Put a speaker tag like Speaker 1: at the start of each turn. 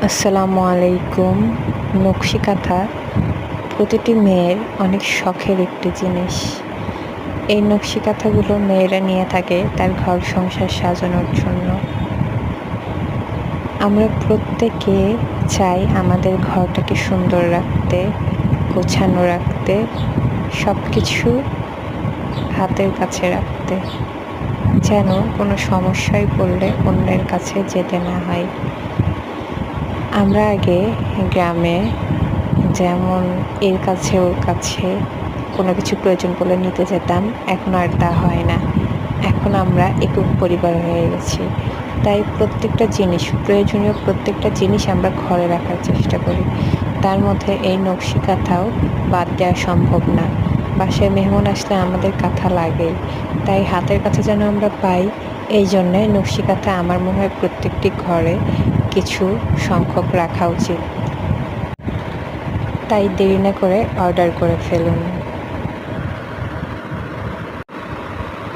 Speaker 1: আসসালামু আলাইকুম। নকশি কাঁথা প্রতিটি মেয়ের অনেক শখের একটি জিনিস। এই নকশি কাঁথাগুলো মেয়েরা নিয়ে থাকে তার ঘর সংসার সাজানোর জন্য। আমরা প্রত্যেকে চাই আমাদের ঘরটাকে সুন্দর রাখতে, গোছানো রাখতে, সব কিছু হাতের কাছে রাখতে, যেন কোনো সমস্যায় পড়লে অন্যের কাছে যেতে না হয়। আমরা আগে গ্রামে যেমন এর কাছে ওর কাছে কোনো কিছু প্রয়োজন পড়লে নিতে যেতাম, এখন আর তা হয় না। এখন আমরা একক পরিবার হয়ে গেছি, তাই প্রত্যেকটা জিনিস, প্রয়োজনীয় প্রত্যেকটা জিনিস আমরা ঘরে রাখার চেষ্টা করি। তার মধ্যে এই নকশি কাঁথাও বাদ দেওয়া সম্ভব না। বাসায় মেহমান আসলে আমাদের কাঁথা লাগেই, তাই হাতের কাছে যেন আমরা পাই, এই জন্যে নকশি কাঁথা আমার মনে হয় প্রত্যেকটি ঘরে কিছু সংখ্যক রাখা উচিত। তাই দেরি না করে অর্ডার করে ফেলুন।